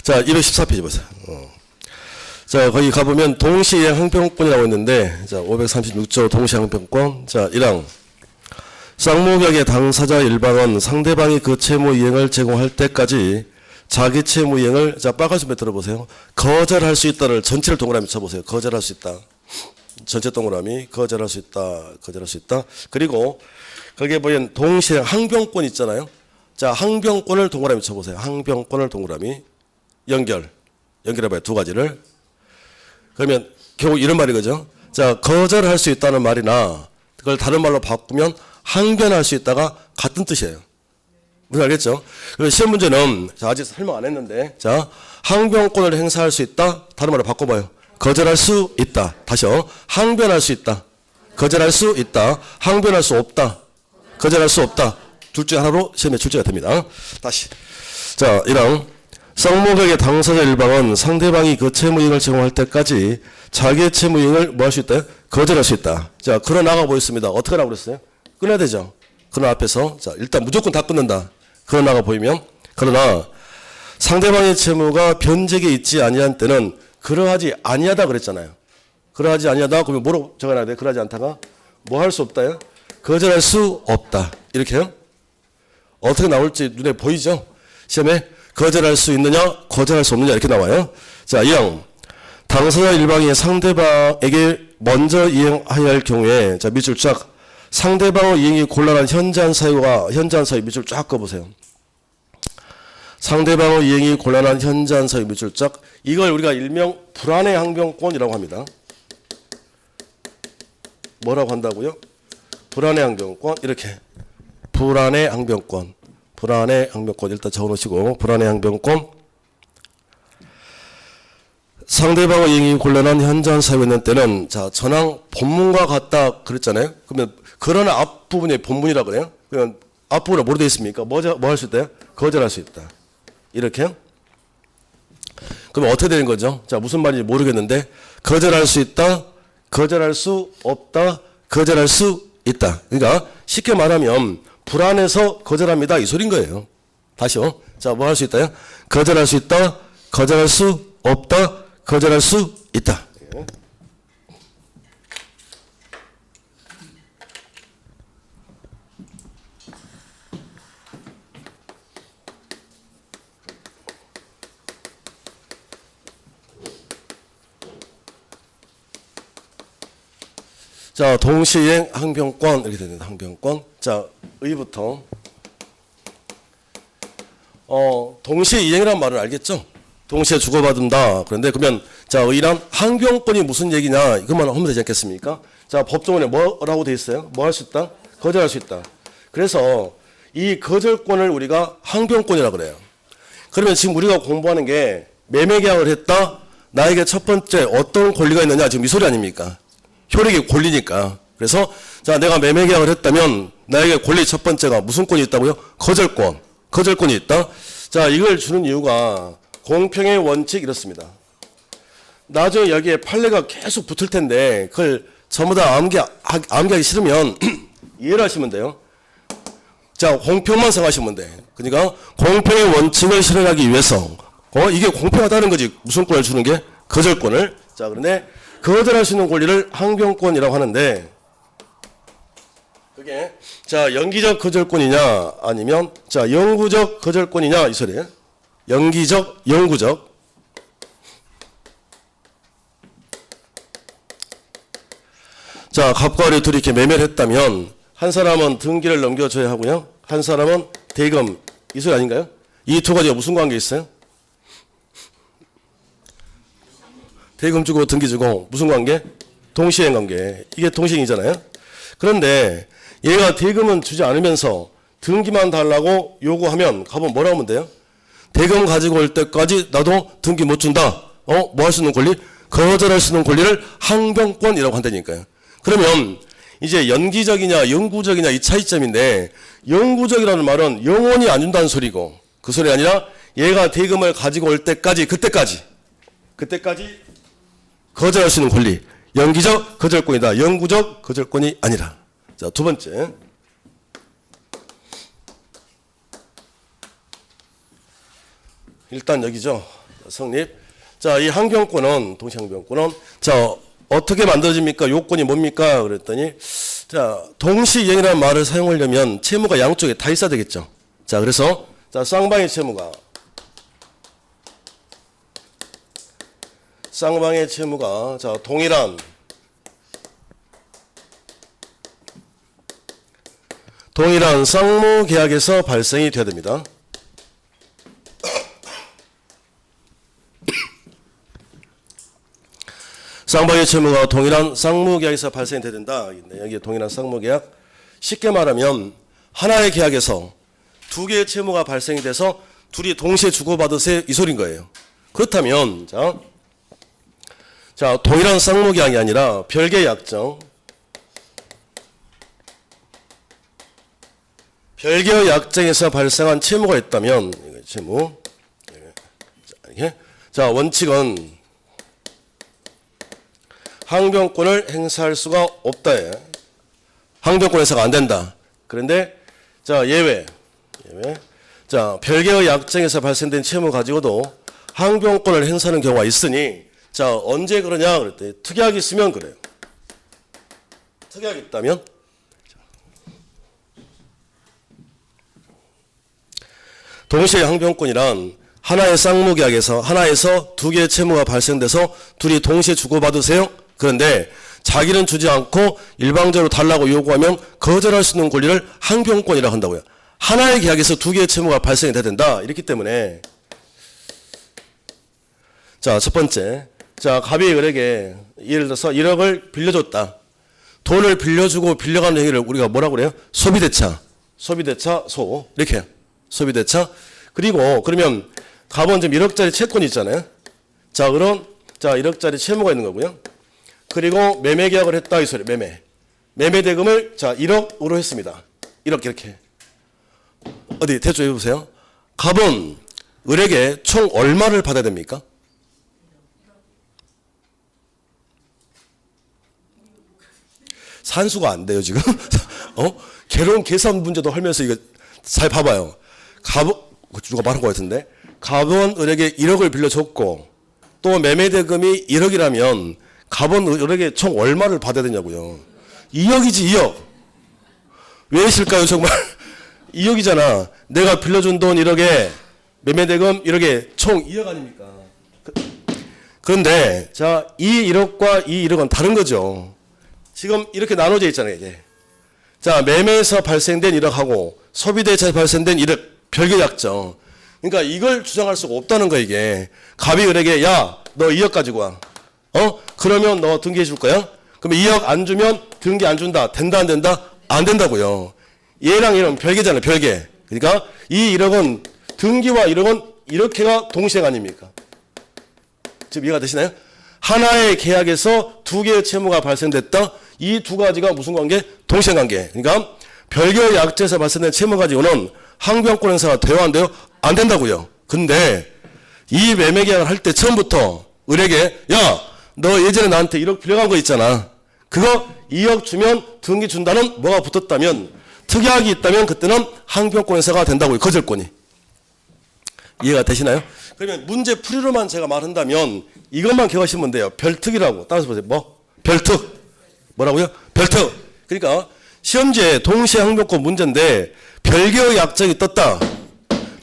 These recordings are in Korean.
자, 214페이지 보세요. 자, 거기 가보면 동시이행 항변권이라고 있는데, 자, 536조 동시이행 항변권. 자, 1항. 쌍무격의 당사자 일방은 상대방이 그 채무 이행을 제공할 때까지 자기 채무 이행을, 자, 빨간색 들어보세요. 거절할 수 있다를 전체를 동그라미 쳐보세요. 거절할 수 있다. 전체 동그라미, 거절할 수 있다. 거절할 수 있다. 그리고 거기에 보면 동시이행 항변권 있잖아요. 자, 항변권을 동그라미 쳐보세요. 항변권을 동그라미. 연결해봐요. 두 가지를. 그러면 결국 이런 말이 그죠? 자, 거절할 수 있다는 말이나 그걸 다른 말로 바꾸면 항변할 수 있다가 같은 뜻이에요. 무슨 알겠죠? 그래서 시험 문제는, 자, 아직 설명 안 했는데, 자, 항변권을 행사할 수 있다. 다른 말로 바꿔봐요. 거절할 수 있다. 다시요. 항변할 수 있다. 거절할 수 있다. 항변할 수 없다. 거절할 수 없다. 둘 중 하나로 시험에 출제가 됩니다. 다시. 자, 1항. 쌍무격의 당사자 일방은 상대방이 그 채무이행을 제공할 때까지 자기의 채무이행을 뭐 할 수 있다? 거절할 수 있다. 자, 그러 나가 보였습니다. 어떻게 하라고 그랬어요? 끊어야 되죠. 그러 앞에서. 자, 일단 무조건 다 끊는다. 그러 나가 보이면. 그러나 상대방의 채무가 변제에 있지 아니한 때는 그러하지 아니하다 그랬잖아요. 그러하지 아니하다. 그러면 뭐로 적어놔야 돼? 그러하지 않다가 뭐 할 수 없다요? 거절할 수 없다. 이렇게요. 어떻게 나올지 눈에 보이죠? 시험에 거절할 수 있느냐, 거절할 수 없느냐 이렇게 나와요. 자, 2항. 당사자 일방이 상대방에게 먼저 이행하여야 할 경우에, 자, 밑줄 쫙. 상대방의 이행이 곤란한 현저한 사유와 현저한 사유 밑줄 쫙 꺼보세요. 상대방의 이행이 곤란한 현저한 사유 밑줄 쫙. 이걸 우리가 일명 불안의 항변권이라고 합니다. 뭐라고 한다고요? 불안의 항변권. 이렇게. 불안의 항변권. 불안의 항변권 일단 적어놓으시고, 불안의 항변권. 상대방의 이행이 곤란한 현저한 사유가 있는 때는, 자, 전항 본문과 같다 그랬잖아요. 그러면 그러나 앞부분이 본문이라 그래요. 그러면 앞부분에 뭐로 되어 있습니까? 뭐 할 수 있다요? 거절할 수 있다. 이렇게. 그러면 어떻게 되는 거죠? 자, 무슨 말인지 모르겠는데, 거절할 수 있다, 거절할 수 없다, 거절할 수 있다. 그러니까 쉽게 말하면 불안해서 거절합니다. 이 소린 거예요. 다시요. 자, 뭐 할 수 있다요? 거절할 수 있다, 거절할 수 없다, 거절할 수 있다. 자, 동시이행 항변권 이렇게 됩니다. 항변권. 자, 의부터. 동시이행이란 말을 알겠죠? 동시에 주고받는다. 그런데 그러면 자, 의란 항변권이 무슨 얘기냐? 이것만 하면 되지 않겠습니까? 자, 법조문에 뭐라고 돼 있어요? 뭐 할 수 있다? 거절할 수 있다. 그래서 이 거절권을 우리가 항변권이라고 그래요. 그러면 지금 우리가 공부하는 게 매매계약을 했다. 나에게 첫 번째 어떤 권리가 있느냐? 지금 이 소리 아닙니까? 효력이 권리니까. 그래서 자, 내가 매매계약을 했다면 나에게 권리 첫 번째가 무슨 권이 있다고요? 거절권. 거절권이 있다. 자, 이걸 주는 이유가 공평의 원칙 이렇습니다. 나중에 여기에 판례가 계속 붙을 텐데 그걸 전부 다 암기하기 싫으면 이해를 하시면 돼요. 자, 공평만 생각하시면 돼. 그러니까 공평의 원칙을 실현하기 위해서 이게 공평하다는 거지. 무슨 권을 주는 게? 거절권을. 자, 그런데 거절할 수 있는 권리를 항변권이라고 하는데 그게 자, 연기적 거절권이냐 아니면 자, 영구적 거절권이냐 이 소리예요. 연기적, 영구적. 자, 갑과 을이 둘이 이렇게 매매를 했다면 한 사람은 등기를 넘겨줘야 하고요. 한 사람은 대금. 이 소리 아닌가요? 이 두 가지가 무슨 관계 있어요? 대금 주고 등기 주고 무슨 관계? 동시행 관계. 이게 동시행이잖아요. 그런데 얘가 대금은 주지 않으면서 등기만 달라고 요구하면 가면 뭐라고 하면 돼요? 대금 가지고 올 때까지 나도 등기 못 준다. 뭐 할 수 있는 권리? 거절할 수 있는 권리를 항변권이라고 한다니까요. 그러면 이제 연기적이냐 영구적이냐 이 차이점인데 영구적이라는 말은 영원히 안 준다는 소리고 그 소리 아니라 얘가 대금을 가지고 올 때까지 그때까지 거절할 수 있는 권리. 연기적 거절권이다. 영구적 거절권이 아니라. 자, 두 번째. 일단 여기죠. 성립. 자, 이 항변권은, 동시항변권은, 자, 어떻게 만들어집니까? 요건이 뭡니까? 그랬더니, 자, 동시이행이라는 말을 사용하려면 채무가 양쪽에 다 있어야 되겠죠. 자, 그래서, 자, 쌍방의 채무가, 자, 동일한 쌍무계약에서 발생이 돼야 됩니다. 쌍방의 채무가 동일한 쌍무계약에서 발생이 돼야 된다. 여기 동일한 쌍무계약. 쉽게 말하면 하나의 계약에서 두 개의 채무가 발생이 돼서 둘이 동시에 주고받으세요 이 소린 거예요. 그렇다면 자, 동일한 쌍무계약이 아니라 별개의 약정. 별개의 약정에서 발생한 채무가 있다면 채무. 자, 원칙은 항변권을 행사할 수가 없다. 항변권 행사가 안 된다. 그런데 자, 예외. 자, 별개의 약정에서 발생된 채무 가지고도 항변권을 행사하는 경우가 있으니 자, 언제 그러냐 그랬더니 특약이 있으면 그래요. 특약이 있다면 동시에 항변권이란 하나의 쌍무계약에서 하나에서 두 개의 채무가 발생돼서 둘이 동시에 주고받으세요. 그런데 자기는 주지 않고 일방적으로 달라고 요구하면 거절할 수 있는 권리를 항변권이라고 한다고요. 하나의 계약에서 두 개의 채무가 발생이 돼야 된다. 이렇기 때문에 자, 첫 번째. 자, 갑이 을에게 예를 들어서 1억을 빌려줬다. 돈을 빌려주고 빌려가는 행위를 우리가 뭐라고 그래요? 소비대차. 소. 이렇게 해요. 소비대차. 그리고 그러면 갑은 지금 1억짜리 채권이 있잖아요. 자, 그럼 1억짜리 채무가 있는 거고요. 그리고 매매 계약을 했다 이 소리. 매매 대금을 자, 1억으로 했습니다. 1억 이렇게. 어디 대충 해 보세요. 갑은 을에게 총 얼마를 받아야 됩니까? 산수가 안 돼요, 지금. 개론 계산 문제도 하면서 이거 잘 봐봐요. 누가 말한 것 같은데. 갑은 을에게 1억을 빌려줬고, 또 매매대금이 1억이라면, 갑은 을에게 총 얼마를 받아야 되냐고요. 2억이지, 2억. 왜 있을까요, 정말? 2억이잖아. 내가 빌려준 돈 1억에, 매매대금 1억에 총 2억 아닙니까? 그런데, 자, 이 1억과 이 1억은 다른 거죠. 지금 이렇게 나눠져 있잖아요, 이게. 자, 매매에서 발생된 1억하고 소비대차에서 발생된 1억 별개 약정. 그러니까 이걸 주장할 수가 없다는 거야, 이게. 갑이 을에게 야, 너 2억 가지고 와. 그러면 너 등기해 줄 거야? 그러면 2억 안 주면 등기 안 준다. 된다, 안 된다? 안 된다고요. 얘랑 얘는 별개잖아요, 별개. 그러니까 이 1억은 등기와 1억은 이렇게가 동시행 아닙니까? 지금 이해가 되시나요? 하나의 계약에서 두 개의 채무가 발생됐다. 이 두 가지가 무슨 관계? 동시행 관계. 그러니까 별개의 약정에서 발생된 채무 가지고는 항변권 행사가 돼요, 안 돼요? 안 된다고요. 근데 이 매매 계약을 할 때 처음부터 을에게 야, 너 예전에 나한테 1억 빌려간 거 있잖아. 그거 2억 주면 등기 준다는 뭐가 붙었다면 특약이 있다면 그때는 항변권 행사가 된다고요. 거절권이. 이해가 되시나요? 그러면 문제 풀이로만 제가 말한다면 이것만 기억하시면 돼요. 별특이라고. 따라서 보세요. 뭐? 별특. 뭐라고요? 별특. 그러니까 시험지에 동시에 항변권 문제인데 별개의 약정이 떴다.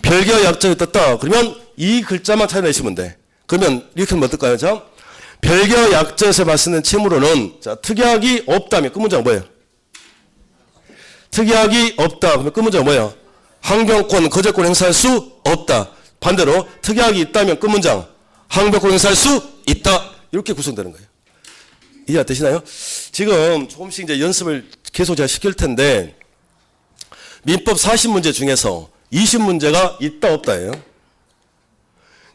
별개의 약정이 떴다. 그러면 이 글자만 찾아내시면 돼. 그러면 이렇게 하면 어떨까요? 자, 별개의 약정에서 발생된 채무로는 자, 특약이 없다면 그 문제가 뭐예요? 특약이 없다. 그러면 그 문제가 뭐예요? 항변권, 거절권 행사할 수 없다. 반대로 특약이 있다면 그 문장 항변권 행사할 수 있다. 이렇게 구성되는 거예요. 이해가 되시나요? 지금 조금씩 이제 연습을 계속 제가 시킬 텐데 민법 40문제 중에서 20문제가 있다 없다예요.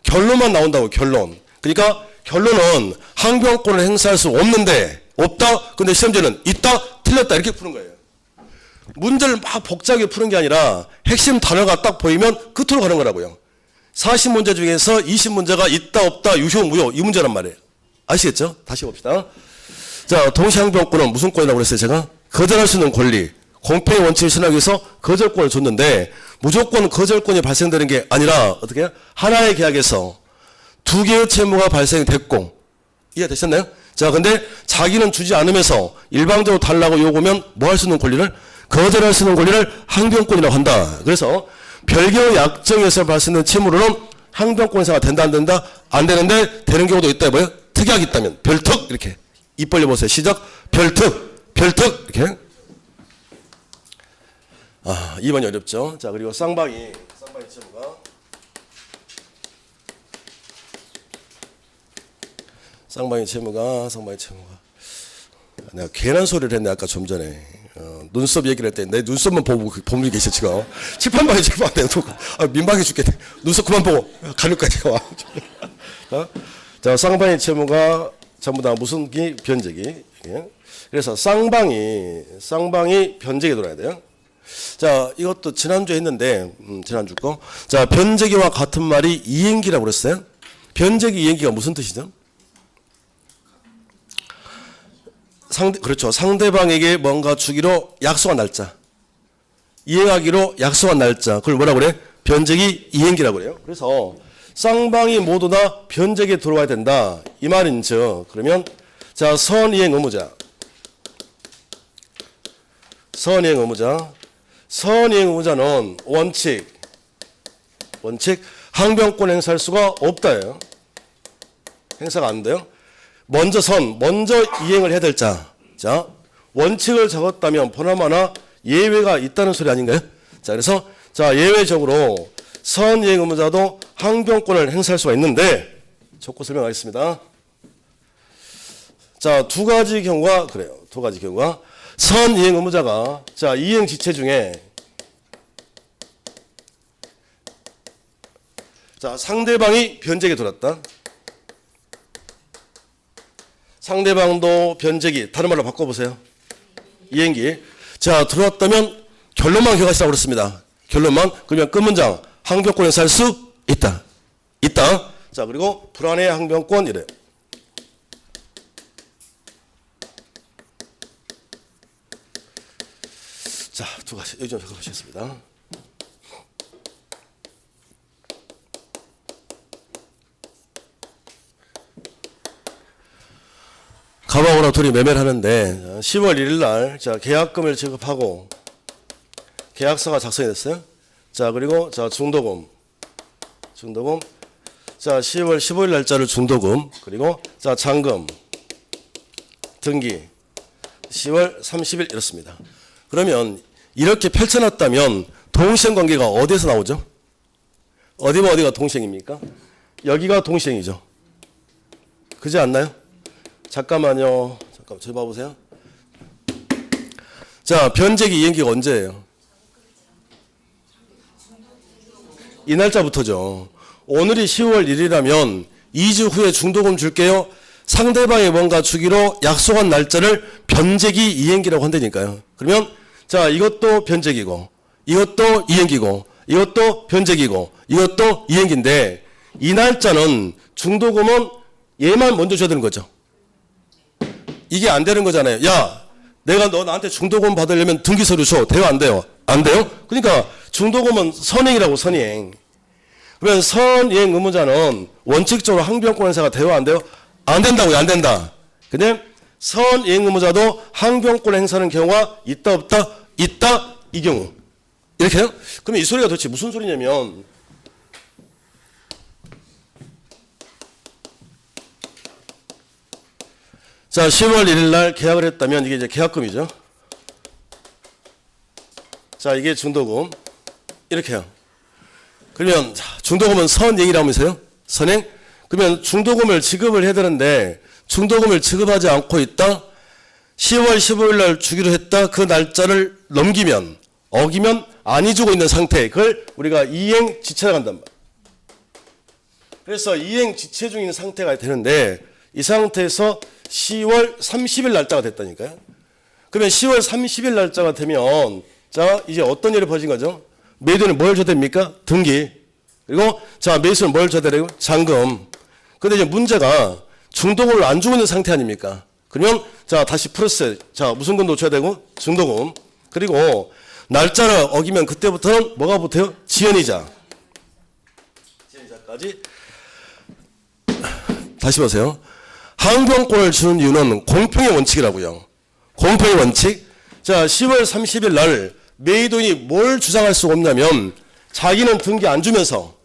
결론만 나온다고 결론. 그러니까 결론은 항변권을 행사할 수 없는데 없다. 근데 시험지는 있다 틀렸다 이렇게 푸는 거예요. 문제를 막 복잡하게 푸는 게 아니라 핵심 단어가 딱 보이면 끝으로 가는 거라고요. 40문제 중에서 20문제가 있다 없다 유효 무효 이 문제란 말이에요. 아시겠죠? 다시 봅시다. 자, 동시항변권은 무슨 권이라고 그랬어요 제가? 거절할 수 있는 권리. 공평의 원칙을 실현하기 위해서 거절권을 줬는데 무조건 거절권이 발생되는 게 아니라 어떻게 하나의 계약에서 두 개의 채무가 발생됐고 이해되셨나요? 자, 근데 자기는 주지 않으면서 일방적으로 달라고 요구하면 뭐 할 수 있는 권리를 거절할 수 있는 권리를 항변권이라고 한다. 그래서 별개의 약정에서 발생된 채무로는 항변권 행사가 된다 안 된다? 안 되는데 되는 경우도 있다. 뭐예요? 특약이 있다면 별특 이렇게 입 벌려 보세요. 시작. 별특 이렇게. 2번이 어렵죠. 자, 그리고 쌍방이 채무가 쌍방이 채무가 내가 괜한 소리를 했네 아까 좀 전에. 눈썹 얘기를 할 때 내 눈썹만 보고 보는 계셔 지금. 칠판 봐요 칠판. 민망해 죽겠네. 눈썹 그만 보고 가늘까지 와. 자, 쌍방이 채무가 전부 다 무슨 기? 변제기. 그래서 쌍방이 변제기 돌아야 돼요. 자, 이것도 지난주에 했는데 지난주 거. 자, 변제기와 같은 말이 이행기라고 그랬어요. 변제기 이행기가 무슨 뜻이죠? 그렇죠. 상대방에게 뭔가 주기로 약속한 날짜, 이행하기로 약속한 날짜, 그걸 뭐라고 그래? 변제기 이행기라고 그래요. 그래서 쌍방이 모두 다 변제기에 들어와야 된다 이 말인즉, 그러면 자, 선이행 의무자는 원칙 항변권 행사할 수가 없다예요. 행사가 안 돼요. 먼저 이행을 해야 될 자. 자, 원칙을 적었다면 보나마나 예외가 있다는 소리 아닌가요? 자, 그래서 자, 예외적으로 선이행 의무자도 항변권을 행사할 수가 있는데 적고 설명하겠습니다. 자, 두 가지 경우가 그래요. 두 가지 경우가 선이행 의무자가 자, 이행 지체 중에 자, 상대방이 변제기에 들어왔다. 상대방도 변제기, 다른 말로 바꿔보세요. 이행기. 자, 들어왔다면 결론만 기억하시라고 그랬습니다. 결론만. 그러면 끝문장 항변권 행사할 수 있다. 자, 그리고 불안해 항변권 이래요. 자, 두 가지 여기 좀 적어보시겠습니다. 가방으로 둘이 매매를 하는데 10월 1일 날 자, 계약금을 지급하고 계약서가 작성이 됐어요. 자, 그리고 자, 중도금 자, 10월 15일 날짜를 중도금, 그리고 자, 잔금 등기 10월 30일 이렇습니다. 그러면 이렇게 펼쳐놨다면 동시행관계가 어디에서 나오죠? 어디와 어디가 동시행입니까? 여기가 동시행이죠. 그지 않나요? 잠깐만요. 저기 봐보세요. 자, 변제기 이행기가 언제예요? 이 날짜부터죠. 오늘이 10월 1일이라면 2주 후에 중도금 줄게요. 상대방이 뭔가 주기로 약속한 날짜를 변제기 이행기라고 한다니까요. 그러면 자, 이것도 변제기고 이것도 이행기고 이것도 변제기고 이것도 이행기인데 이 날짜는 중도금은 얘만 먼저 줘야 되는 거죠. 이게 안 되는 거잖아요. 야, 내가 나한테 중도금 받으려면 등기서류 줘. 돼요, 안 돼요? 안 돼요? 그러니까 중도금은 선행이라고, 선행. 그러면 선행 의무자는 원칙적으로 항변권 행사가 돼요, 안 돼요? 안 된다고요, 안 된다. 근데 선행 의무자도 항변권 행사하는 경우가 있다, 없다? 있다, 이 경우. 이렇게요? 그러면 이 소리가 도대체 무슨 소리냐면 자, 10월 1일 날 계약을 했다면 이게 이제 계약금이죠. 자, 이게 중도금. 이렇게요. 그러면 중도금은 선행이라면서요? 선행? 그러면 중도금을 지급을 해야 되는데 중도금을 지급하지 않고 있다. 10월 15일 날 주기로 했다. 그 날짜를 넘기면, 어기면 안 해주고 있는 상태. 그걸 우리가 이행 지체라고 한단 말이에요. 그래서 이행 지체 중인 상태가 되는데 이 상태에서 10월 30일 날짜가 됐다니까요. 그러면 10월 30일 날짜가 되면 자, 이제 어떤 일이 벌어진 거죠? 매도는 뭘 줘야 됩니까? 등기. 그리고 자, 매수는 뭘 줘야 되고? 잔금. 근데 이제 문제가 중도금을 안 주고 있는 상태 아닙니까? 그러면 자, 다시 플러스. 자, 무슨 금 놓쳐야 되고? 중도금. 그리고 날짜를 어기면 그때부터는 뭐가 붙어요? 지연이자. 지연이자까지. 다시 보세요. 항변권을 주는 이유는 공평의 원칙이라고요. 공평의 원칙. 자, 10월 30일 날 메이돈이 뭘 주장할 수가 없냐면 자기는 등기 안 주면서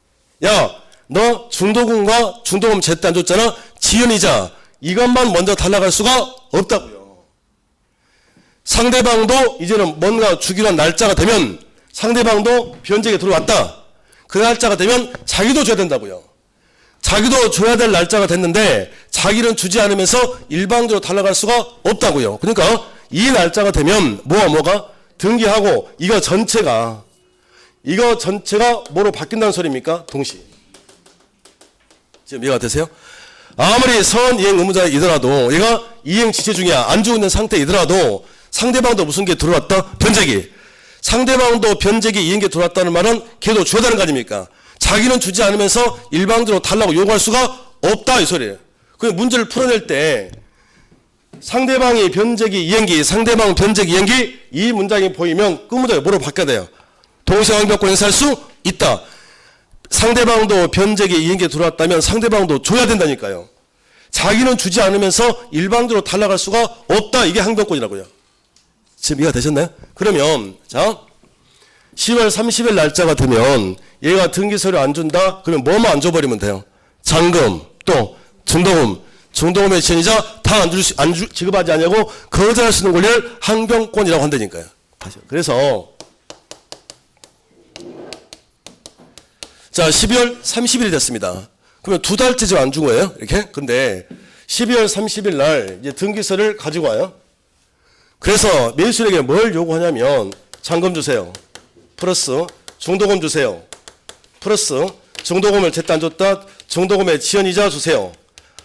야, 너 중도금과 중도금 제때 안 줬잖아. 지연이자 이것만 먼저 달라갈 수가 없다고요. 상대방도 이제는 뭔가 주기로 한 날짜가 되면 상대방도 변제에 들어왔다. 그 날짜가 되면 자기도 줘야 된다고요. 자기도 줘야 될 날짜가 됐는데 자기는 주지 않으면서 일방적으로 달라갈 수가 없다고요. 그러니까 이 날짜가 되면 뭐가 등기하고 이거 전체가 뭐로 바뀐다는 소리입니까? 동시. 지금 이해가 되세요? 아무리 선이행 의무자이더라도 얘가 이행 지체 중이야. 안 주고 있는 상태이더라도 상대방도 무슨 게 들어왔다? 변제기. 상대방도 변제기 이행기 들어왔다는 말은 걔도 줘야 되는 거 아닙니까? 자기는 주지 않으면서 일방적으로 달라고 요구할 수가 없다 이 소리예요. 그 문제를 풀어낼 때 상대방이 변제기 이행기, 상대방 변제기 이행기 이 문장이 보이면 그 문장이 뭐로 바뀌어야 돼요? 동시항변권 행사할 수 있다. 상대방도 변제기 이행기 들어왔다면 상대방도 줘야 된다니까요. 자기는 주지 않으면서 일방적으로 달라갈 수가 없다. 이게 항변권이라고요. 지금 이해가 되셨나요? 그러면 자 10월 30일 날짜가 되면 얘가 등기서류 안 준다? 그러면 뭐만 안 줘버리면 돼요? 잔금, 또 중도금, 중도금의 지연이자 다 지급하지 않냐고 거절할 수 있는 권리를 항변권이라고 한다니까요. 그래서 자 12월 30일이 됐습니다. 그러면 두 달째 지금 안 준 거예요? 이렇게? 근데 12월 30일 날 이제 등기서를 가지고 와요. 그래서 매수인에게 뭘 요구하냐면 잔금 주세요. 플러스 중도금 주세요. 플러스 중도금을 제때 안 줬다. 중도금의 지연이자 주세요.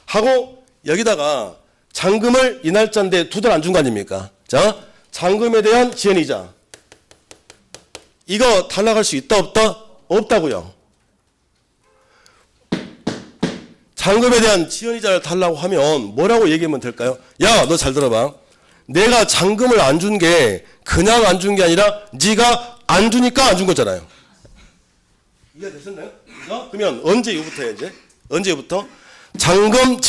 하고 여기다가 잔금을 이 날짜인데 두 달 안 준 거 아닙니까? 자, 잔금에 대한 지연이자. 이거 달라갈 수 있다 없다? 없다고요. 잔금에 대한 지연이자를 달라고 하면 뭐라고 얘기하면 될까요? 야, 너 잘 들어봐. 내가 잔금을 안 준 게 그냥 안 준 게 아니라 네가 안 주니까 안 준 거잖아요. 이해되셨나요? 그러면 언제 이후부터요 이제? 언제 이후부터? 잔금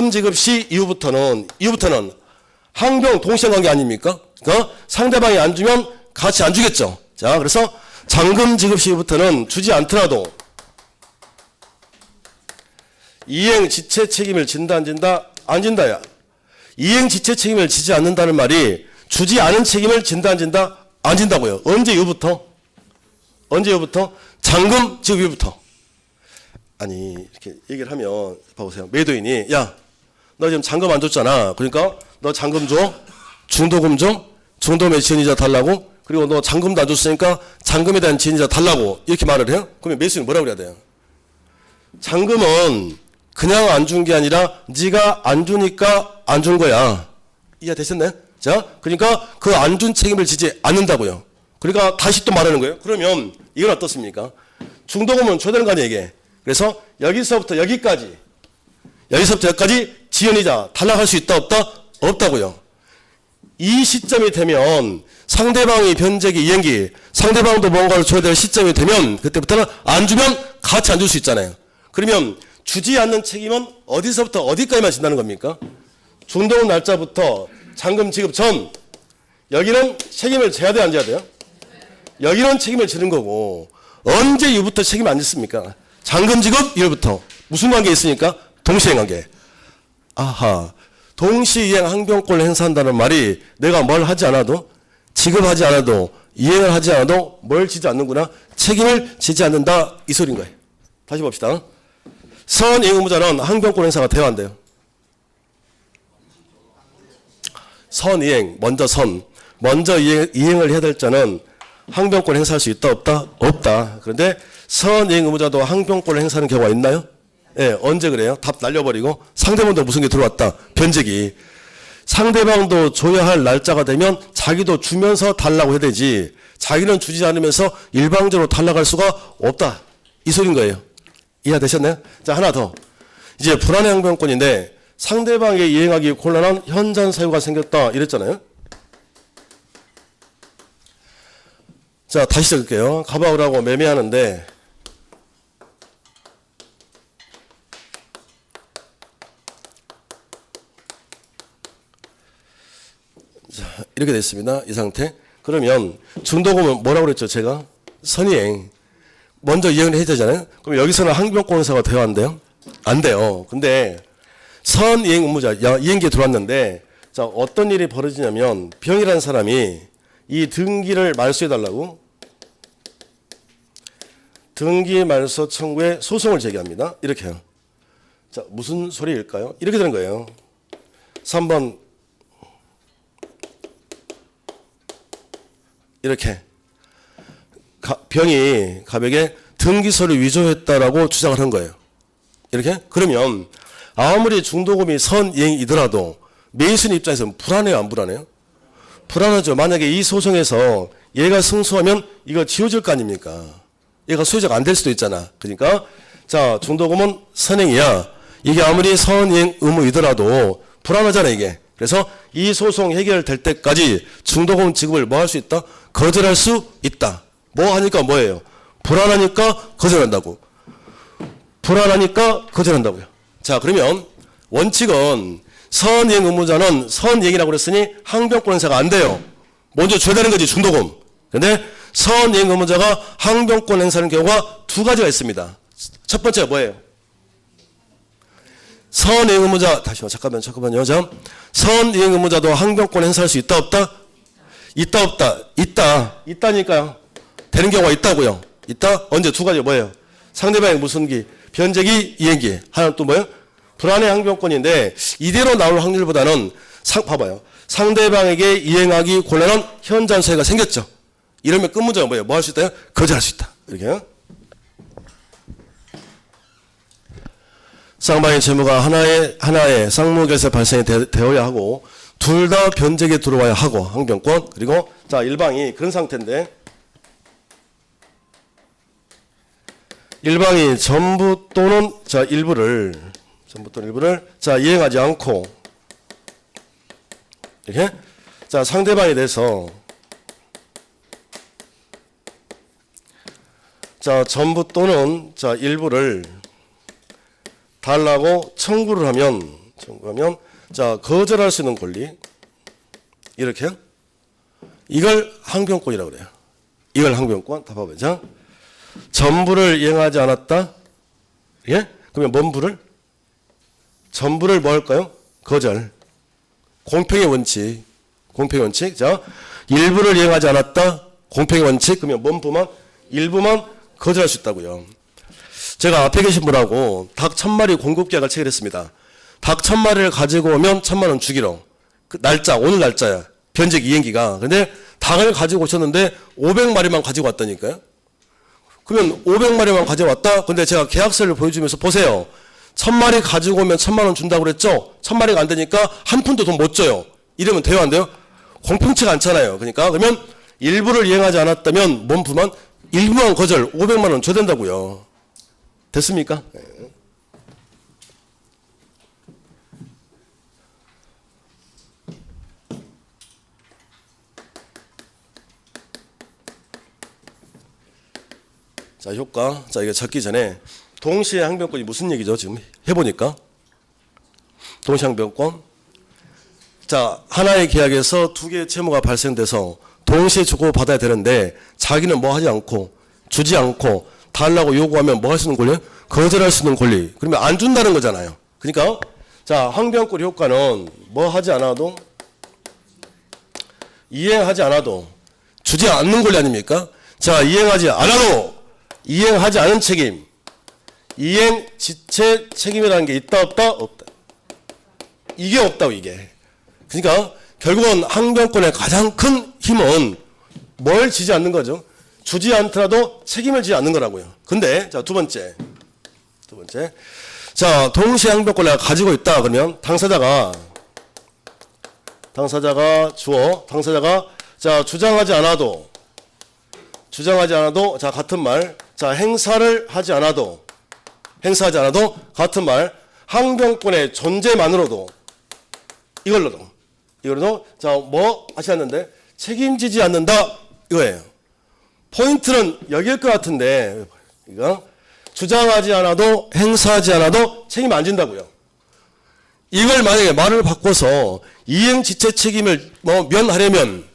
지급 시 이후부터는 항변 동시관계 아닙니까? 그러니까 상대방이 안 주면 같이 안 주겠죠. 자, 그래서 잔금 지급 시부터는 주지 않더라도 이행 지체 책임을 진다 안 진다? 안 진다야. 이행 지체 책임을 지지 않는다는 말이 주지 않은 책임을 진다 안 진다? 안 진다고요. 언제 이후부터? 언제 이후부터? 잔금 지급 이후부터. 아니 이렇게 얘기를 하면 봐보세요. 매도인이 야, 너 지금 잔금 안 줬잖아. 그러니까 너 잔금 줘. 중도금 줘. 중도금의 지연이자 달라고. 그리고 너 잔금도 안 줬으니까 잔금에 대한 지연이자 달라고 이렇게 말을 해요. 그러면 매수인은 뭐라고 그래야 돼요? 잔금은 그냥 안 준 게 아니라 네가 안 주니까 안 준 거야. 이해되셨나요? 자, 그러니까 그 안 준 책임을 지지 않는다고요. 그러니까 다시 또 말하는 거예요. 그러면 이건 어떻습니까? 중도금은 줘야 되는 거 아니에요 이게. 그래서 여기서부터 여기까지 지연이자 탈락할 수 있다 없다? 없다고요. 이 시점이 되면 상대방이 변제기 이행기 상대방도 뭔가를 줘야 될 시점이 되면 그때부터는 안 주면 같이 안 줄 수 있잖아요. 그러면 주지 않는 책임은 어디서부터 어디까지만 진다는 겁니까? 중도금 날짜부터 잔금 지급 전 여기는 책임을 져야 돼요 안 져야 돼요? 여기는 책임을 지는 거고 언제 이후부터 책임 안 짓습니까? 잔금 지급 이후부터 무슨 관계 있으니까? 동시행 관계. 아하, 동시이행 항변권을 행사한다는 말이 내가 뭘 하지 않아도 지급하지 않아도 이행을 하지 않아도 뭘 지지 않는구나. 책임을 지지 않는다 이 소리인 거예요. 다시 봅시다. 선이행 의무자는 항변권 행사가 돼야 한대요. 선이행, 먼저 이행을 해야 될 자는 항변권 행사할 수 있다 없다? 없다. 그런데 선이행 의무자도 항변권을 행사하는 경우가 있나요? 예, 언제 그래요? 답 날려버리고 상대방도 무슨 게 들어왔다. 변제기. 상대방도 줘야 할 날짜가 되면 자기도 주면서 달라고 해야 되지. 자기는 주지 않으면서 일방적으로 달라갈 수가 없다. 이 소리인 거예요. 이해되셨나요? 자, 하나 더. 이제 불안해 항변권인데 상대방에게 이행하기 곤란한 현장 사유가 생겼다 이랬잖아요. 자, 다시 적을게요. 가바오라고 매매하는데, 자, 이렇게 됐습니다. 이 상태. 그러면 중도금은 뭐라고 그랬죠? 제가 선이행. 먼저 이행을 해야 되잖아요. 그럼 여기서는 항변권사가 돼야 안 돼요? 안 돼요. 근데 선이행 의무자, 이행기에 들어왔는데, 자, 어떤 일이 벌어지냐면, 병이라는 사람이 이 등기를 말소해달라고 등기 말소 청구에 소송을 제기합니다. 이렇게요. 자, 무슨 소리일까요? 이렇게 되는 거예요. 3번. 이렇게. 병이 갑에게 등기서를 위조했다라고 주장을 한 거예요. 이렇게? 그러면 아무리 중도금이 선이행이더라도 매수인 입장에서는 불안해요, 안 불안해요? 불안하죠. 만약에 이 소송에서 얘가 승소하면 이거 지워질 거 아닙니까? 얘가 소유자가 안 될 수도 있잖아. 그러니까 자, 중도금은 선행이야. 이게 아무리 선이행 의무이더라도 불안하잖아, 이게. 그래서 이 소송 해결될 때까지 중도금 지급을 뭐 할 수 있다? 거절할 수 있다. 뭐 하니까 뭐예요? 불안하니까 거절한다고. 불안하니까 거절한다고요. 자, 그러면 원칙은 선이행 의무자는 선이행이라고 그랬으니 항변권 행사가 안 돼요. 먼저 줘야 되는 거지, 중도금. 근데 선이행 의무자가 항변권 행사하는 경우가 두 가지가 있습니다. 첫 번째가 뭐예요? 선이행 의무자, 다시 잠깐만요. 자, 선이행 의무자도 항변권 행사할 수 있다, 없다? 있다, 없다? 있다. 있다니까요. 되는 경우가 있다고요. 있다? 언제? 두 가지 뭐예요? 상대방의 무슨 기? 변제기, 이행기. 하나는 또 뭐예요? 불안의 항변권인데 이대로 나올 확률보다는 봐봐요. 상대방에게 이행하기 곤란한 현장소해가 생겼죠. 이러면 끝문제가 뭐예요? 뭐 할 수 있다요? 거절할 수 있다. 이렇게요. 쌍방의 채무가 하나의 쌍무결세 발생이 되어야 하고 둘 다 변제기에 들어와야 하고 항변권. 그리고 자, 일방이 그런 상태인데 일방이 전부 또는 자, 일부를 자, 이행하지 않고 이렇게 자, 상대방에 대해서 자, 전부 또는 자, 일부를 달라고 청구를 하면 자, 거절할 수 있는 권리. 이렇게요. 이걸 항변권이라고 그래요. 이걸 항변권. 다 봐봐요. 자, 전부를 이행하지 않았다. 예? 그러면 뭔 부를? 전부를 뭐 할까요? 거절. 공평의 원칙. 공평의 원칙. 자, 일부를 이행하지 않았다. 공평의 원칙. 그러면 뭔 부만? 일부만 거절할 수 있다고요. 제가 앞에 계신 분하고 닭 1000마리 공급 계약을 체결했습니다. 닭 1000마리를 가지고 오면 1000만 원 주기로. 그 날짜, 오늘 날짜야. 변제기 이행기가. 근데 닭을 가지고 오셨는데 500마리만 가지고 왔다니까요. 그러면 500마리만 가져왔다? 근데 제가 계약서를 보여주면서 보세요. 1000마리 가지고 오면 1000만 원 준다고 그랬죠? 1000마리가 안 되니까 한 푼도 돈 못 줘요. 이러면 돼요, 안 돼요? 공평치가 않잖아요. 그러니까 그러면 일부를 이행하지 않았다면 뭔 부만? 일부만 거절 500만 원 줘야 된다고요. 됐습니까? 네. 자, 효과. 자, 이거 적기 전에 동시에 항변권이 무슨 얘기죠? 지금 해보니까. 동시에 항변권. 자, 하나의 계약에서 두 개의 채무가 발생돼서 동시에 주고 받아야 되는데 자기는 뭐 하지 않고 주지 않고 달라고 요구하면 뭐 할 수 있는 권리요? 거절할 수 있는 권리. 그러면 안 준다는 거잖아요. 그러니까 자, 항변권 효과는 뭐 하지 않아도 이행하지 않아도 주지 않는 권리 아닙니까? 자, 이행하지 않아도 이행하지 않은 책임. 이행 지체 책임이라는 게 있다 없다? 없다. 이게 없다고 이게. 그러니까 결국은 항변권의 가장 큰 힘은 뭘 지지 않는 거죠? 주지 않더라도 책임을 지지 않는 거라고요. 근데 자, 두 번째. 자, 동시에 항변권을 가지고 있다 그러면 당사자가 자, 주장하지 않아도 자, 같은 말. 자, 행사하지 않아도 같은 말. 항변권의 존재만으로도 이걸로도 자, 뭐 하지 않는데 책임지지 않는다 이거예요. 포인트는 여기일 것 같은데, 이거 주장하지 않아도 행사하지 않아도 책임 안 진다고요. 이걸 만약에 말을 바꿔서 이행지체 책임을 면하려면,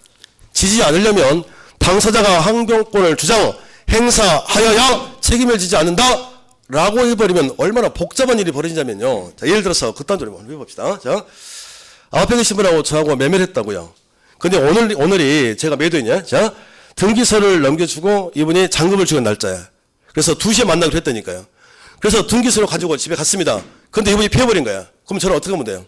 지지 않으려면 당사자가 항변권을 주장, 행사하여야 책임을 지지 않는다라고 해버리면 얼마나 복잡한 일이 벌어지냐면요. 자, 예를 들어서 극단적으로 한번 해봅시다. 자, 앞에 계신 분하고 저하고 매매를 했다고요. 근데 오늘이 제가 매도했냐? 자, 등기서를 넘겨주고 이분이 잔금을 주는 날짜야. 그래서 2시에 만나기로 했다니까요. 그래서 등기서를 가지고 집에 갔습니다. 근데 이분이 피해버린 거야. 그럼 저는 어떻게 하면 돼요?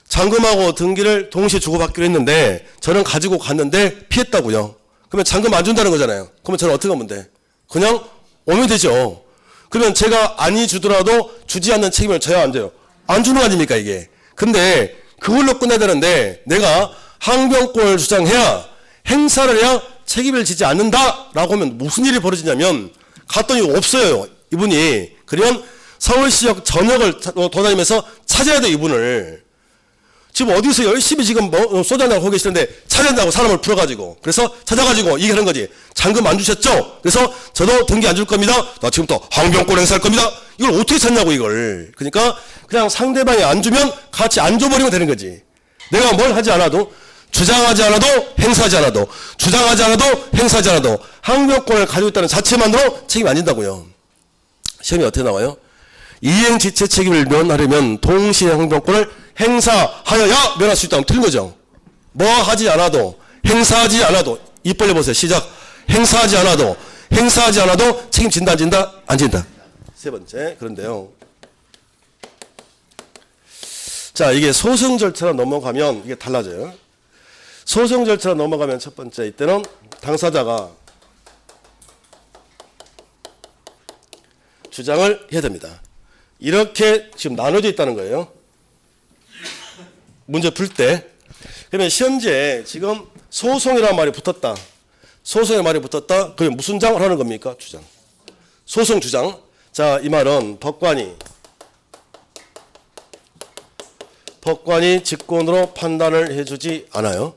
잔금하고 등기를 동시에 주고받기로 했는데 저는 가지고 갔는데 피했다고요. 그러면 잔금 안 준다는 거잖아요. 그러면 저는 어떻게 하면 돼? 그냥 오면 되죠. 그러면 제가 아니 주더라도 주지 않는 책임을 져야 안 돼요. 안 주는 거 아닙니까 이게. 근데 그걸로 끝내야 되는데 내가 항변권을 주장해야 행사를 해야 책임을 지지 않는다라고 하면 무슨 일이 벌어지냐면 갔더니 없어요. 이분이. 그러면 서울시역 전역을 돌아다니면서 찾아야 돼 이분을. 지금 어디서 열심히 지금 쏟아내고 하고 계시는데 찾아낸다고 사람을 풀어가지고. 그래서 찾아가지고 얘기하는 거지. 잔금 안 주셨죠? 그래서 저도 등기 안 줄 겁니다. 나 지금부터 항변권 행사할 겁니다. 이걸 어떻게 찾냐고 이걸. 그러니까 그냥 상대방이 안 주면 같이 안 줘버리면 되는 거지. 내가 뭘 하지 않아도 주장하지 않아도 행사하지 않아도 주장하지 않아도 행사하지 않아도 항변권을 가지고 있다는 자체만으로 책임 안 진다고요. 시험이 어떻게 나와요? 이행지체 책임을 면하려면 동시에 항변권을 행사하여야 면할 수 있다면 틀린 거죠. 뭐 하지 않아도 행사하지 않아도 입 벌려보세요. 시작. 행사하지 않아도 책임진다 안 진다? 안 진다. 세 번째. 그런데요. 자, 이게 소송 절차로 넘어가면 이게 달라져요. 소송 절차로 넘어가면 첫 번째 이때는 당사자가 주장을 해야 됩니다. 이렇게 지금 나눠져 있다는 거예요. 문제 풀 때. 그러면 현재 지금 소송이라는 말이 붙었다. 소송의 말이 붙었다. 그러면 무슨 장을 하는 겁니까? 주장. 소송 주장. 자, 이 말은 법관이 직권으로 판단을 해주지 않아요.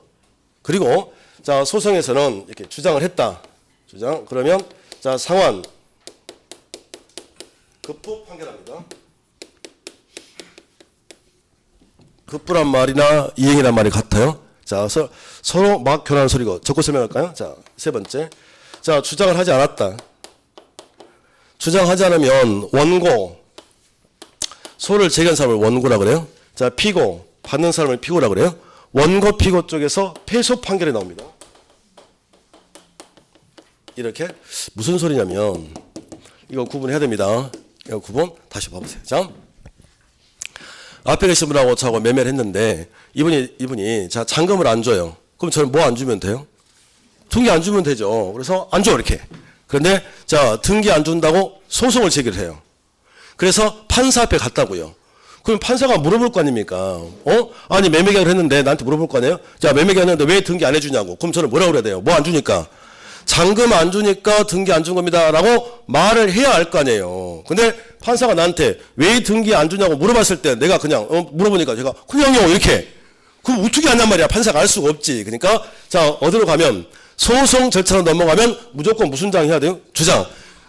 그리고 자, 소송에서는 이렇게 주장을 했다. 주장. 그러면 자, 상환 급부 판결합니다. 급부란 말이나 이행이란 말이 같아요. 자, 서로 막 교환하는 소리고 적고 설명할까요? 자, 세 번째. 자, 주장을 하지 않았다. 주장하지 않으면 원고, 소를 제기한 사람을 원고라 그래요. 자, 피고, 받는 사람을 피고라 그래요. 원고, 피고 쪽에서 패소 판결이 나옵니다. 이렇게 무슨 소리냐면 이거 구분해야 됩니다. 이거 구분 다시 봐보세요. 자, 앞에 계신 분하고 저하고 매매를 했는데 이분이 자, 잔금을 안 줘요. 그럼 저는 뭐 안 주면 돼요? 등기 안 주면 되죠. 그래서 안 줘 이렇게. 그런데 자, 등기 안 준다고 소송을 제기를 해요. 그래서 판사 앞에 갔다고요. 그럼 판사가 물어볼 거 아닙니까? 아니 매매계약을 했는데 나한테 물어볼 거 아니에요? 자, 매매계약 했는데 왜 등기 안 해주냐고. 그럼 저는 뭐라고 그래야 돼요? 뭐 안 주니까? 잔금 안 주니까 등기 안 준 겁니다 라고 말을 해야 할 거 아니에요. 근데 판사가 나한테 왜 등기 안 주냐고 물어봤을 때 내가 그냥 물어보니까 제가 그냥요 이렇게. 그럼 어떻게 하냔 말이야. 판사가 알 수가 없지. 그러니까 자, 어디로 가면 소송 절차로 넘어가면 무조건 무슨 장 해야 돼요? 주장.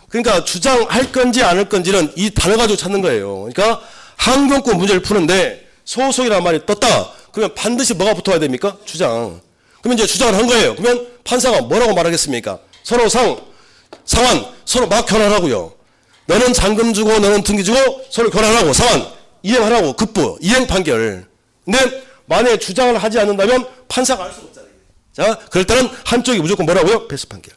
그러니까 주장할 건지 안 할 건지는 이 단어 가지고 찾는 거예요. 그러니까 항변권 문제를 푸는데 소송이라는 말이 떴다. 그러면 반드시 뭐가 붙어야 됩니까? 주장. 그러면 이제 주장을 한 거예요. 그러면 판사가 뭐라고 말하겠습니까? 서로 상환, 서로 막 교환하라고요. 너는 잔금 주고 너는 등기 주고 서로 교환하라고. 상환, 이행하라고. 급부, 이행 판결. 근데 만약에 주장을 하지 않는다면 판사가 알 수가 없잖아요. 자, 그럴 때는 한쪽이 무조건 뭐라고요? 패소 판결.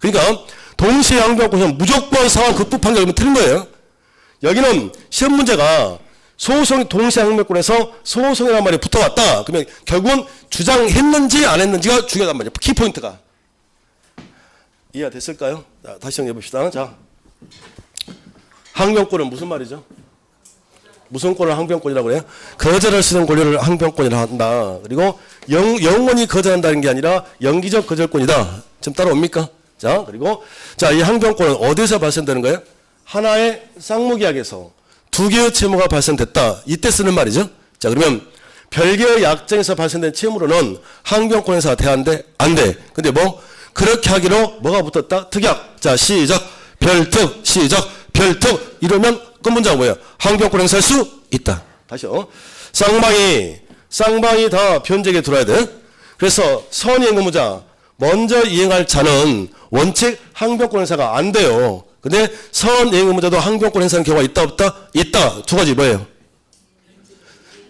그러니까 동시에 항변권에서 무조건 상환 급부 판결이면 틀린 거예요. 여기는 시험 문제가 소송이 동시에 항변권에서 소송이라는 말이 붙어왔다. 그러면 결국은 주장했는지 안 했는지가 중요하단 말이에요. 키포인트가. 이해가 됐을까요? 자, 다시 정리해 봅시다. 자, 항변권은 무슨 말이죠? 무슨 권을 항변권이라고 그래요? 거절할 수 있는 권리를 항변권이라 한다. 그리고 영원히 거절한다는 게 아니라 영기적 거절권이다. 지금 따라옵니까? 자, 그리고 자, 이 항변권은 어디서 발생되는 거예요? 하나의 쌍무계약에서 두 개의 채무가 발생됐다. 이때 쓰는 말이죠. 자, 그러면 별개의 약정에서 발생된 채무로는 항변권에서 대한대 안 돼. 근데 뭐 그렇게 하기로 뭐가 붙었다? 특약. 자, 시작. 별특. 시작. 별특. 이러면 끝문장 뭐야? 항변권 행사할 수 있다. 다시요. 쌍방이 다 변제에 들어야 돼. 그래서 선이행 의무자 먼저 이행할 자는 원칙 항변권 행사가 안 돼요. 근데 선이행 의무자도 항변권 행사하는 경우가 있다 없다? 있다. 두 가지 뭐예요?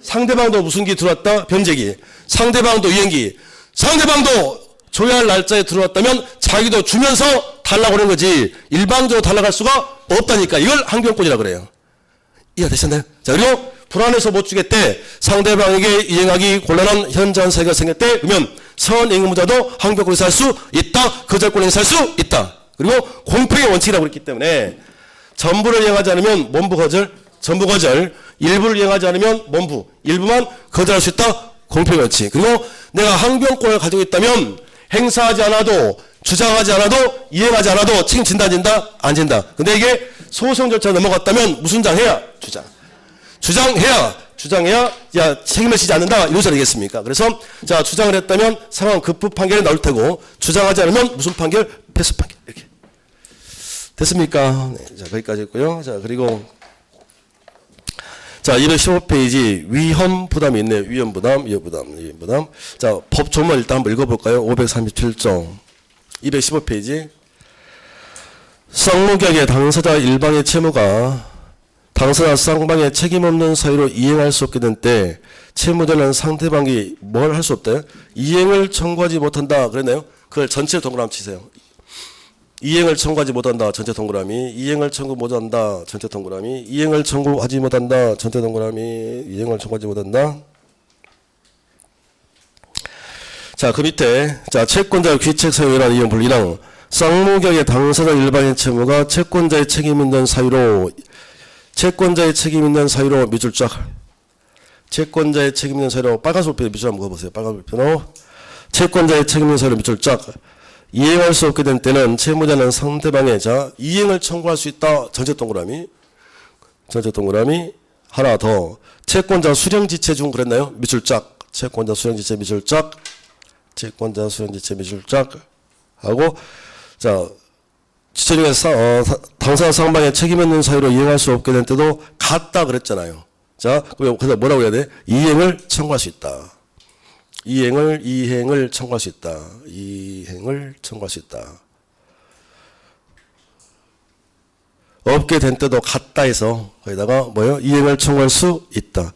상대방도 무슨 기 들어왔다? 변제기. 상대방도 이행기. 상대방도 줘야 할 날짜에 들어왔다면 자기도 주면서 달라고 하는 거지 일방적으로 달라갈 수가 없다니까. 이걸 항변권이라 그래요. 이해가 되셨나요? 자, 그리고 불안해서 못 주겠대. 상대방에게 이행하기 곤란한 현저한 사유가 생겼대. 그러면 선이행 의무자도 항변권 행사할 수 있다. 거절권 행사할 수 있다. 그리고 공평의 원칙이라고 그랬기 때문에 전부를 이행하지 않으면 몸부 거절, 전부 거절. 일부를 이행하지 않으면 몸부, 일부만 거절할 수 있다. 공평의 원칙. 그리고 내가 항변권을 가지고 있다면 행사하지 않아도 주장하지 않아도 이행하지 않아도 책임진다 안 진다? 안 진다. 근데 이게 소송 절차 넘어갔다면 무슨 장해야? 주장해야 야 책임을 지지 않는다 이런 소리 되겠습니까? 그래서 자 주장을 했다면 상황 급부 판결이 나올 테고 주장하지 않으면 무슨 판결? 패소 판결. 이렇게 됐습니까? 네, 자 거기까지 했고요. 자 그리고 자 215페이지 위험 부담이 있네요. 위험 부담. 자 법 조문 일단 한번 읽어볼까요? 537조 215페이지 쌍무격의 당사자 일방의 채무가 당사자 쌍방의 책임 없는 사유로 이행할 수 없게 된 때 채무자는 상대방이 뭘 할 수 없대요? 이행을 청구하지 못한다 그랬나요? 그걸 전체 동그라미 치세요. 이행을 청구하지 못한다 전체 동그라미. 이행을 청구 못한다 전체 동그라미. 이행을 청구하지 못한다 전체 동그라미. 이행을 청구하지 못한다. 자, 그 밑에 자 채권자 귀책 사유라는 이행 분리랑 쌍무격의 당사자 일방의 채무가 채권자의 책임 있는 사유로 미줄짝 채권자의 책임 있는 사유로 빨간 볼펜 밑줄 한번 그어보세요. 빨간 볼펜으로 채권자의 책임 있는 사유로 밑줄짝 이행할 수 없게 된 때는 채무자는 상대방의 자 이행을 청구할 수 있다. 전체 동그라미 하나 더 채권자 수령지체 중 그랬나요? 밑줄짝 채권자 수령지체 밑줄짝 하고 자 지체 중에서 당사자 상방의 책임 있는 사유로 이행할 수 없게 된 때도 같다 그랬잖아요. 자, 그래서 뭐라고 해야 돼? 이행을 청구할 수 있다. 이행을 청구할 수 있다. 없게 된 때도 같다 해서 거기다가 뭐예요? 이행을 청구할 수 있다.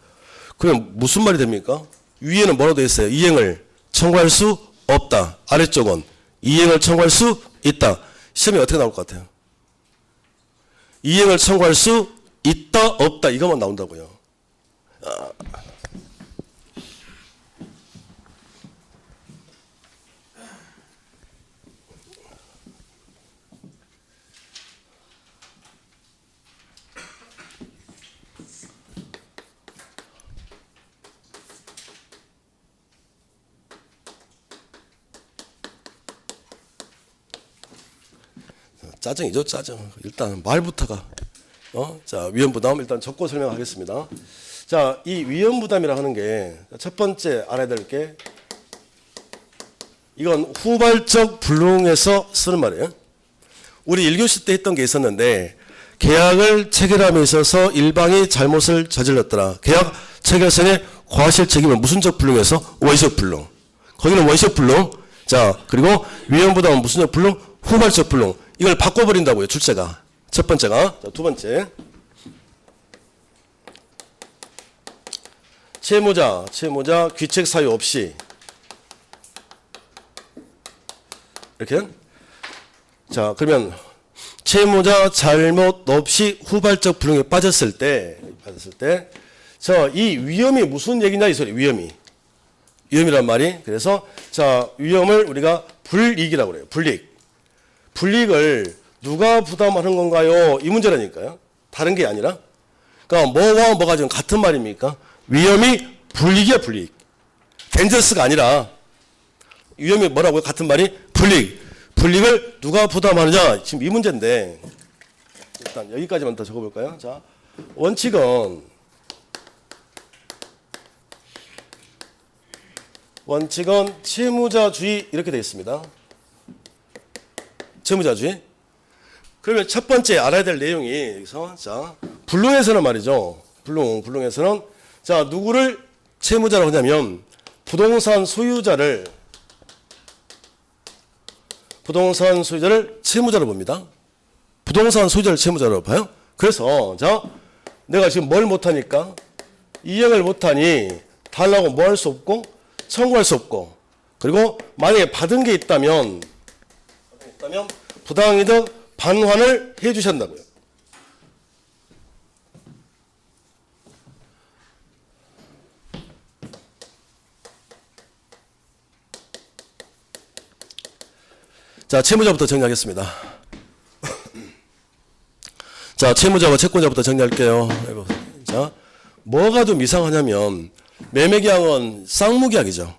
그럼 무슨 말이 됩니까? 위에는 뭐라고 되어 있어요? 이행을 청구할 수 없다. 아래쪽은 이행을 청구할 수 있다. 시험이 어떻게 나올 것 같아요? 이행을 청구할 수 있다 없다 이것만 나온다고요. 짜증이죠, 짜증. 일단 말부터가. 자, 위험부담 일단 적고 설명하겠습니다. 자, 이 위험부담이라 하는 게 첫 번째 알아야 될 게 이건 후발적 불능에서 쓰는 말이에요. 우리 1교시 때 했던 게 있었는데 계약을 체결함에 있어서 일방이 잘못을 저질렀더라. 계약 체결성의 과실 책임은 무슨적 불능에서 원시적 불능. 거기는 원시적 불능. 자, 그리고 위험부담은 무슨적 불능? 후발적 불능. 이걸 바꿔버린다고요, 출제가. 첫 번째가. 자, 두 번째. 채무자 귀책 사유 없이. 이렇게. 자, 그러면 채무자 잘못 없이 후발적 불능에 빠졌을 때, 이 위험이 무슨 얘기냐, 이 소리, 위험이란 말이. 그래서, 자, 위험을 우리가 불이익이라고 그래요, 불이익을 누가 부담하는 건가요? 이 문제라니까요. 다른 게 아니라. 그러니까 뭐와 뭐가 지금 같은 말입니까? 위험이 불이익이야, 불이익. 덴저스가 아니라 위험이 뭐라고요? 같은 말이 불이익. 불이익을 누가 부담하느냐? 지금 이 문제인데 일단 여기까지만 더 적어볼까요? 자, 원칙은 채무자주의 이렇게 되어 있습니다. 채무자주의. 그러면 첫 번째 알아야 될 내용이 여기서 자 불능에서는 말이죠. 불능에서는 자 누구를 채무자라고 하냐면 부동산 소유자를 채무자로 봅니다. 부동산 소유자를 채무자로 봐요. 그래서 자 내가 지금 뭘 못하니까 이행을 못하니 달라고 뭐 할 수 없고 청구할 수 없고 그리고 만약에 받은 게 있다면 부당이득 반환을 해 주신다고요. 자, 채무자부터 정리하겠습니다. 자, 채무자와 채권자부터 정리할게요. 자, 뭐가 좀 이상하냐면 매매계약은 쌍무계약이죠.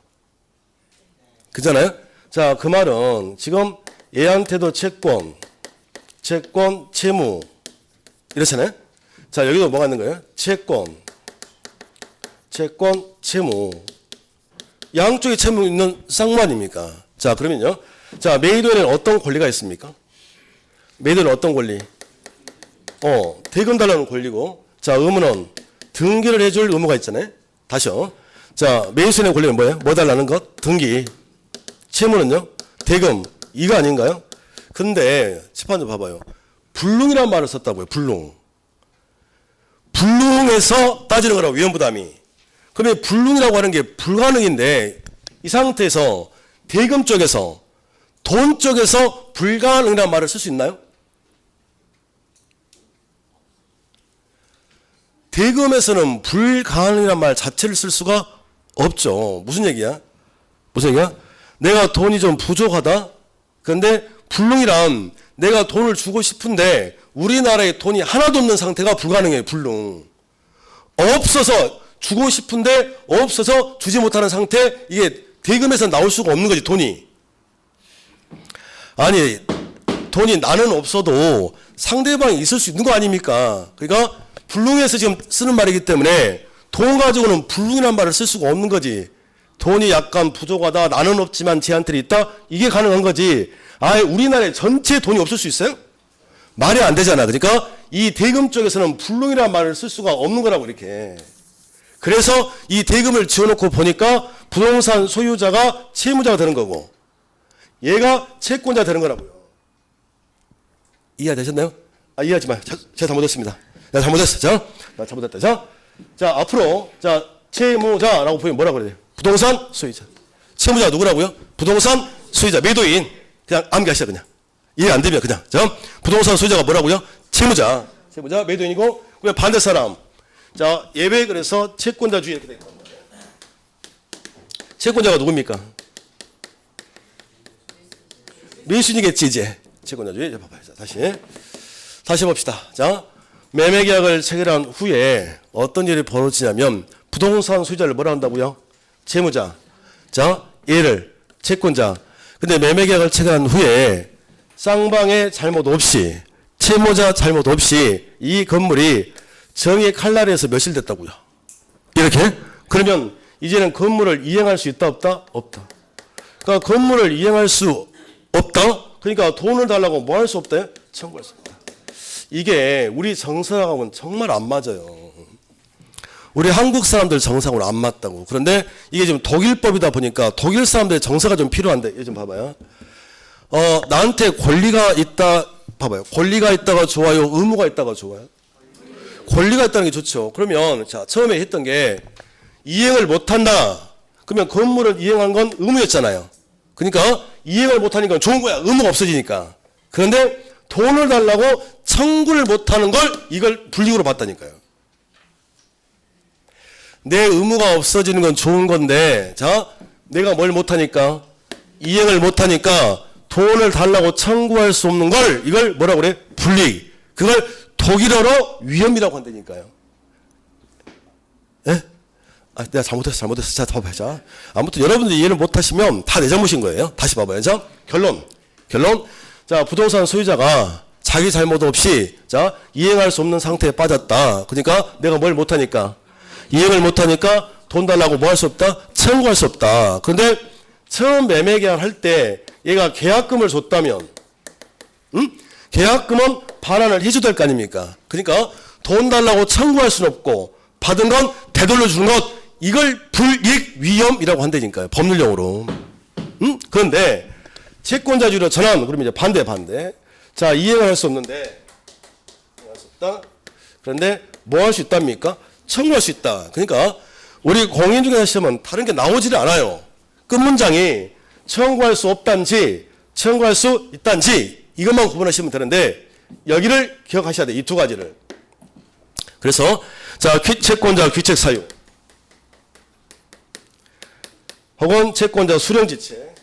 그잖아요? 자, 그 말은 지금 얘한테도 채권, 채무 이렇잖아요? 자, 여기도 뭐가 있는 거예요? 채권, 채무 양쪽에 채무 있는 쌍무 아닙니까? 자, 그러면요. 자, 매도인은 어떤 권리가 있습니까? 매도인은 어떤 권리? 대금 달라는 권리고, 자, 의무는 등기를 해줄 의무가 있잖아요. 다시요. 자, 매수인의 권리는 뭐예요? 뭐 달라는 것? 등기. 채무는요? 대금. 이거 아닌가요? 근데 재판 좀 봐봐요. 불능이라는 말을 썼다고요. 불능에서 따지는 거라고 위험부담이. 그러면 불능이라고 하는 게 불가능인데 이 상태에서 대금 쪽에서 돈 쪽에서 불가능이라는 말을 쓸 수 있나요? 대금에서는 불가능이라는 말 자체를 쓸 수가 없죠. 무슨 얘기야? 내가 돈이 좀 부족하다? 그런데 불능이란 내가 돈을 주고 싶은데 우리나라에 돈이 하나도 없는 상태가 불가능해요. 불능. 없어서 주고 싶은데 없어서 주지 못하는 상태, 이게 대금에서 나올 수가 없는 거지. 돈이. 아니 돈이 나는 없어도 상대방이 있을 수 있는 거 아닙니까? 그러니까 불능에서 지금 쓰는 말이기 때문에 돈 가지고는 불능이라는 말을 쓸 수가 없는 거지. 돈이 약간 부족하다, 나는 없지만 쟤한테는 있다, 이게 가능한 거지. 아예 우리나라에 전체 돈이 없을 수 있어요? 말이 안 되잖아. 그러니까 이 대금 쪽에서는 불능이라는 말을 쓸 수가 없는 거라고 이렇게. 그래서 이 대금을 지어놓고 보니까 부동산 소유자가 채무자가 되는 거고 얘가 채권자가 되는 거라고요. 이해되셨나요? 이해하지 마요. 제가 잘못했습니다. 내가 잘못했어. 나 잘못했다. 자, 앞으로 자 채무자라고 보면 뭐라고 그래야 돼요? 부동산 소유자. 채무자가 누구라고요? 부동산 소유자, 매도인. 그냥 암기하시죠, 그냥. 이해 안 되면 그냥. 자, 부동산 소유자가 뭐라고요? 채무자, 매도인이고, 그냥 반대 사람. 자, 예외 그래서 채권자주의 이렇게 돼. 채권자가 누굽니까? 매수인이겠지, 이제. 채권자주의. 이제 봐봐요. 자, 다시 봅시다. 자, 매매계약을 체결한 후에 어떤 일이 벌어지냐면 부동산 소유자를 뭐라 한다고요? 채무자. 자, 얘를 채권자. 근데 매매계약을 체결한 후에 쌍방의 잘못 없이, 채무자 잘못 없이 이 건물이 정의 칼날에서 멸실됐다고요. 이렇게? 그러면 이제는 건물을 이행할 수 있다 없다? 없다. 그러니까 건물을 이행할 수 없다? 그러니까 돈을 달라고 뭐 할 수 없다? 청구할 수 없다. 이게 우리 정서하고는 정말 안 맞아요. 우리 한국 사람들 정서하고는 안 맞다고. 그런데 이게 지금 독일법이다 보니까 독일 사람들의 정서가 좀 필요한데, 이거 좀 봐봐요. 나한테 권리가 있다, 봐봐요. 권리가 있다가 좋아요? 의무가 있다가 좋아요? 권리가 있다는 게 좋죠. 그러면, 자, 처음에 했던 게, 이행을 못한다. 그러면 건물을 이행한 건 의무였잖아요. 그러니까, 이행을 못하니까 좋은 거야. 의무가 없어지니까. 그런데, 돈을 달라고 청구를 못하는 걸, 이걸 불이익으로 봤다니까요. 내 의무가 없어지는 건 좋은 건데, 자, 내가 뭘 못하니까, 이행을 못하니까, 돈을 달라고 청구할 수 없는 걸, 이걸 뭐라고 그래? 불이익. 그걸 독일어로 위험이라고 한다니까요. 예? 내가 잘못했어. 자, 봐봐요. 자, 아무튼 여러분들이 이해를 못하시면 다 내 잘못인 거예요. 다시 봐봐요. 자, 결론. 자, 부동산 소유자가 자기 잘못 없이, 자, 이행할 수 없는 상태에 빠졌다. 그러니까 내가 뭘 못하니까, 이행을 못하니까 돈 달라고 뭐 할 수 없다? 청구할 수 없다. 그런데 처음 매매 계약을 할 때 얘가 계약금을 줬다면 계약금은 반환을 해줘야 될 거 아닙니까? 그러니까 돈 달라고 청구할 수는 없고 받은 건 되돌려 주는 것, 이걸 불이익 위험이라고 한다니까요. 법률용어로. 그런데 채권자주의로 전환, 그러면 이제 반대. 자, 이행을 할 수 없는데, 할 수 없다. 그런데 뭐 할 수 있답니까? 청구할 수 있다. 그러니까 우리 공인중개사 시험은 다른 게 나오지를 않아요. 끝문장이 청구할 수 없단지, 청구할 수 있단지, 이것만 구분하시면 되는데, 여기를 기억하셔야 돼. 이 두 가지를. 그래서, 자, 채권자 귀책 사유. 혹은 채권자 수령지체.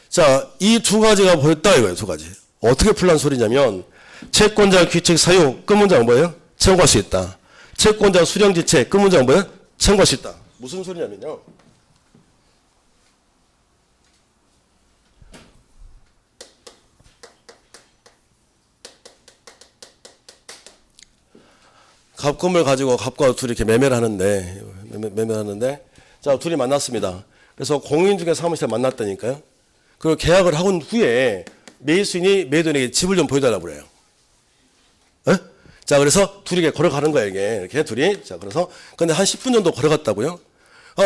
자, 이 두 가지가 보였다 이거예요. 두 가지. 어떻게 풀란 소리냐면 채권자 귀책 사유 끝문장 뭐예요? 청구할 수 있다. 채권자 수령지체 끝문장 뭐예요? 청구할 수 있다. 무슨 소리냐면요. 갑금을 가지고 갑과 둘이 이렇게 매매를 하는데, 자, 둘이 만났습니다. 그래서 공인중개사 사무실에 만났다니까요. 그리고 계약을 하고 후에 매수인이 매도인에게 집을 좀 보여달라고 그래요. 에? 자, 그래서 둘이 이렇게 걸어가는 거예요, 이게. 이렇게 둘이. 자, 그래서, 근데 한 10분 정도 걸어갔다고요.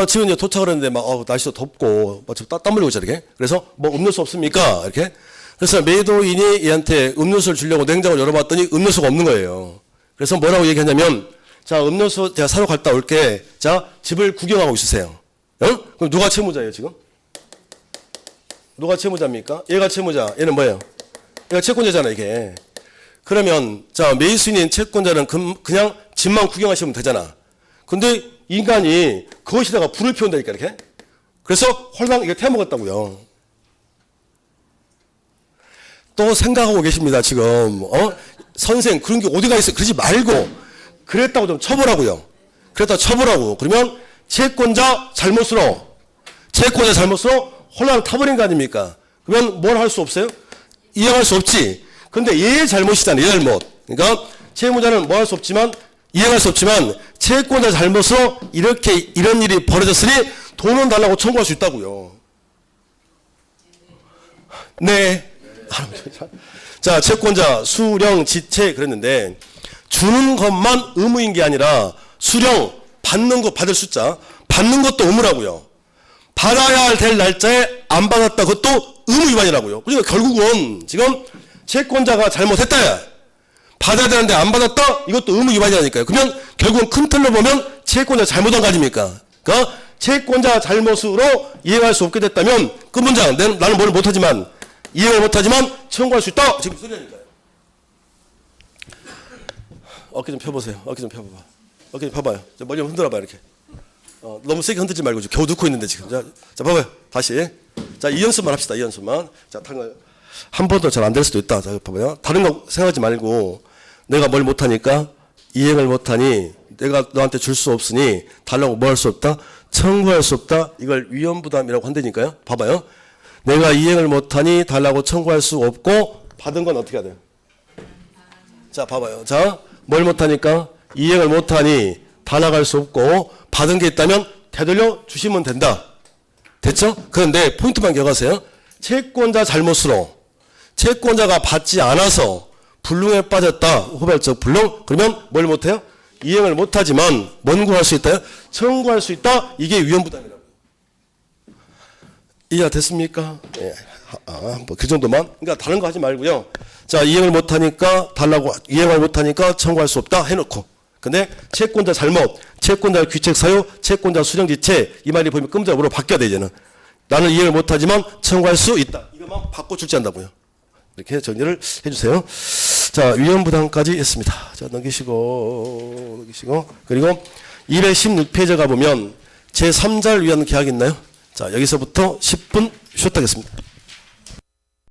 집에 이제 도착을 했는데 막, 날씨도 덥고, 막 땀 흘리고 있죠, 이렇게. 그래서 뭐 음료수 없습니까? 이렇게. 그래서 매도인이 얘한테 음료수를 주려고 냉장고를 열어봤더니 음료수가 없는 거예요. 그래서 뭐라고 얘기하냐면, 자, 음료수 제가 사러 갔다 올게. 자, 집을 구경하고 있으세요. 그럼 누가 채무자예요, 지금? 누가 채무자입니까? 얘가 채무자. 얘는 뭐예요? 얘가 채권자잖아, 이게. 그러면, 자, 매수인인 채권자는 그냥 집만 구경하시면 되잖아. 근데 인간이 그것에다가 불을 피운다니까, 이렇게. 그래서 홀랑 이거 태워먹었다고요. 또 생각하고 계십니다, 지금. 선생, 그런 게 어디가 있어? 그러지 말고, 그랬다고 좀 쳐보라고요. 그랬다 쳐보라고. 그러면 채권자 잘못으로 홀랑 타버린 거 아닙니까? 그러면 뭘 할 수 없어요? 이행할 수 없지. 근데 얘의 잘못이잖아요, 얘 잘못. 그러니까 채무자는 뭐 할 수 없지만, 이행할 수 없지만, 채권자 잘못으로 이런 일이 벌어졌으니 돈은 달라고 청구할 수 있다고요. 네. 자, 채권자 수령 지체 그랬는데, 주는 것만 의무인 게 아니라 수령 받는 거 받을 숫자 받는 것도 의무라고요. 받아야 될 날짜에 안 받았다, 그것도 의무 위반이라고요. 그러니까 결국은 지금 채권자가 잘못했다, 받아야 되는데 안 받았다, 이것도 의무 위반이라니까요. 그러면 결국은 큰 틀로 보면 채권자 잘못한 거 아닙니까? 그러니까 채권자 잘못으로 이행할 수 없게 됐다면 그 문장, 나는 뭘 못하지만 이행을 못하지만 청구할 수 있다, 지금 소리하니까요. 어깨 좀 펴보세요. 어깨 좀 펴봐봐. 어깨 좀 펴봐요. 머리 좀 흔들어봐, 이렇게. 너무 세게 흔들지 말고 겨우 넣고 있는데 지금. 자, 봐봐요. 다시. 자, 이 연습만 합시다. 이 연습만. 자, 한 번도 잘 안 될 수도 있다. 자, 봐봐요. 다른 거 생각하지 말고, 내가 뭘 못하니까 이행을 못하니 내가 너한테 줄 수 없으니 달라고 뭐 할 수 없다? 청구할 수 없다. 이걸 위험부담이라고 한다니까요. 봐봐요. 내가 이행을 못하니 달라고 청구할 수 없고 받은 건 어떻게 해야 돼요? 자, 봐봐요. 자, 뭘 못하니까 이행을 못하니 달아갈 수 없고 받은 게 있다면 되돌려 주시면 된다. 됐죠? 그런데 포인트만 기억하세요. 채권자 잘못으로 채권자가 받지 않아서 불능에 빠졌다. 후발적 불능. 그러면 뭘 못해요? 이행을 못하지만 뭔 구할 수 있다요? 청구할 수 있다. 이게 위험부담이라고. 이해가 됐습니까? 예. 뭐 그 정도만. 그러니까 다른 거 하지 말고요. 자, 이행을 못하니까 달라고, 이행을 못하니까 청구할 수 없다 해놓고. 근데 채권자 잘못, 채권자 귀책 사유, 채권자 수령지체, 이 말이 보면 끔적으로 바뀌어야 돼, 이제는. 나는 이행을 못하지만 청구할 수 있다. 이것만 바꿔 출제한다고요. 이렇게 정리를 해주세요. 자, 위험부담까지 했습니다. 자, 넘기시고. 그리고 216페이지 가보면 제3자를 위한 계약이 있나요? 자, 여기서부터 10분 쉬었다 하겠습니다.